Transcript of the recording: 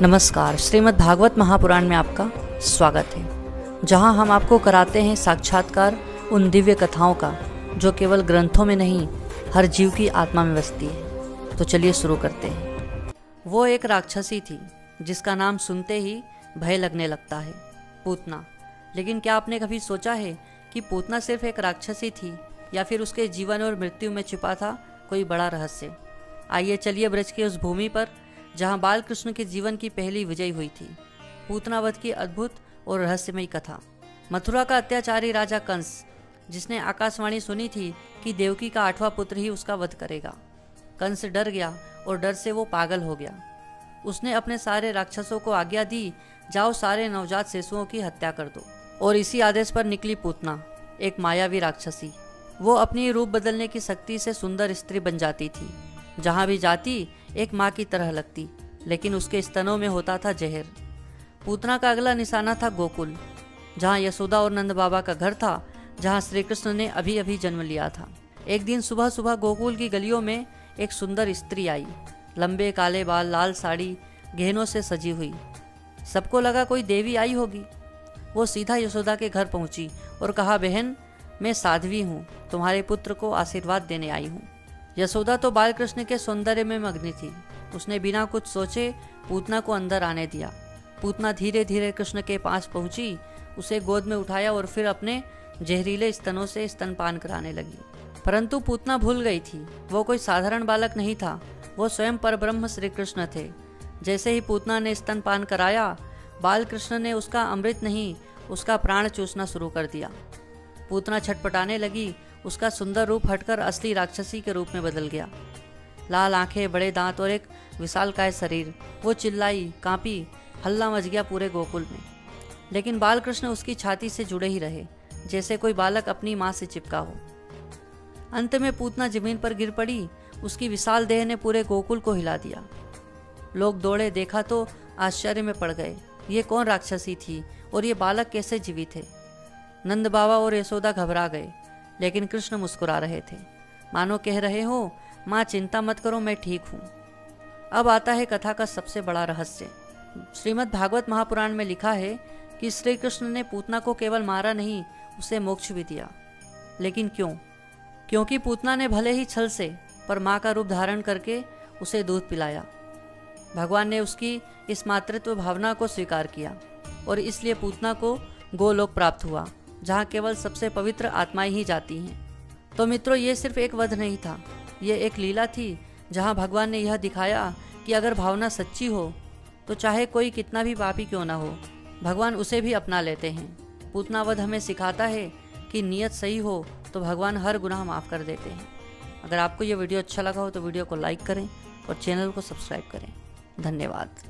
नमस्कार। श्रीमद् भागवत महापुराण में आपका स्वागत है, जहां हम आपको कराते हैं साक्षात्कार उन दिव्य कथाओं का जो केवल ग्रंथों में नहीं, हर जीव की आत्मा में बसती है। तो चलिए शुरू करते हैं। वो एक राक्षसी थी जिसका नाम सुनते ही भय लगने लगता है, पूतना। लेकिन क्या आपने कभी सोचा है कि पूतना सिर्फ एक राक्षसी थी या फिर उसके जीवन और मृत्यु में छिपा था कोई बड़ा रहस्य? आइए चलिए ब्रज की उस भूमि पर जहां बाल कृष्ण के जीवन की पहली विजय हुई थी, पूतनावध की अद्भुत और रहस्यमयी कथा। मथुरा का अत्याचारी राजा कंस, जिसने आकाशवाणी सुनी थी कि देवकी का 8वां पुत्र ही उसका वध करेगा, कंस डर गया और डर से वो पागल हो गया। उसने अपने सारे राक्षसों को आज्ञा दी, जाओ सारे नवजात शिशुओं की हत्या कर दो। और इसी आदेश पर निकली पूतना, एक मायावी राक्षसी। वो अपनी रूप बदलने की शक्ति से सुंदर स्त्री बन जाती थी। जहां भी जाती एक माँ की तरह लगती, लेकिन उसके स्तनों में होता था जहर। पूतना का अगला निशाना था गोकुल, जहां यशोदा और नंद बाबा का घर था, जहां श्री कृष्ण ने अभी अभी जन्म लिया था। एक दिन सुबह सुबह गोकुल की गलियों में एक सुंदर स्त्री आई, लंबे काले बाल, लाल साड़ी, गहनों से सजी हुई। सबको लगा कोई देवी आई होगी। वो सीधा यशोदा के घर पहुंची और कहा, बहन, मैं साध्वी हूँ, तुम्हारे पुत्र को आशीर्वाद देने आई हूँ। यशोदा तो बालकृष्ण के सौंदर्य में मग्न थी। उसने बिना कुछ सोचे पूतना को अंदर आने दिया। पूतना धीरे धीरे कृष्ण के पास पहुंची, उसे गोद में उठाया और फिर अपने जहरीले स्तनों से स्तनपान कराने लगी। परंतु पूतना भूल गई थी, वो कोई साधारण बालक नहीं था, वो स्वयं परब्रह्म श्री कृष्ण थे। जैसे ही पूतना ने स्तनपान कराया, बालकृष्ण ने उसका अमृत नहीं, उसका प्राण चूसना शुरू कर दिया। पूतना छटपटाने लगी। उसका सुंदर रूप हटकर असली राक्षसी के रूप में बदल गया। लाल आंखें, बड़े दांत और एक विशालकाय शरीर। वो चिल्लाई, कांपी, हल्ला मच गया पूरे गोकुल में। लेकिन बालकृष्ण उसकी छाती से जुड़े ही रहे, जैसे कोई बालक अपनी माँ से चिपका हो। अंत में पूतना जमीन पर गिर पड़ी। उसकी विशाल देह ने पूरे गोकुल को हिला दिया। लोग दौड़े, देखा तो आश्चर्य में पड़ गए, ये कौन राक्षसी थी और ये बालक कैसे जीवित है? नंद बाबा और यशोदा घबरा गए, लेकिन कृष्ण मुस्कुरा रहे थे, मानो कह रहे हो, माँ चिंता मत करो, मैं ठीक हूँ। अब आता है कथा का सबसे बड़ा रहस्य। श्रीमद् भागवत महापुराण में लिखा है कि श्री कृष्ण ने पूतना को केवल मारा नहीं, उसे मोक्ष भी दिया। लेकिन क्यों? क्योंकि पूतना ने भले ही छल से, पर माँ का रूप धारण करके उसे दूध पिलाया। भगवान ने उसकी इस मातृत्व भावना को स्वीकार किया और इसलिए पूतना को गोलोक प्राप्त हुआ, जहाँ केवल सबसे पवित्र आत्माएं ही जाती हैं। तो मित्रों, ये सिर्फ एक वध नहीं था, ये एक लीला थी, जहाँ भगवान ने यह दिखाया कि अगर भावना सच्ची हो तो चाहे कोई कितना भी पापी क्यों ना हो, भगवान उसे भी अपना लेते हैं। पूतना वध हमें सिखाता है कि नियत सही हो तो भगवान हर गुनाह माफ़ कर देते हैं। अगर आपको ये वीडियो अच्छा लगा हो तो वीडियो को लाइक करें और चैनल को सब्सक्राइब करें। धन्यवाद।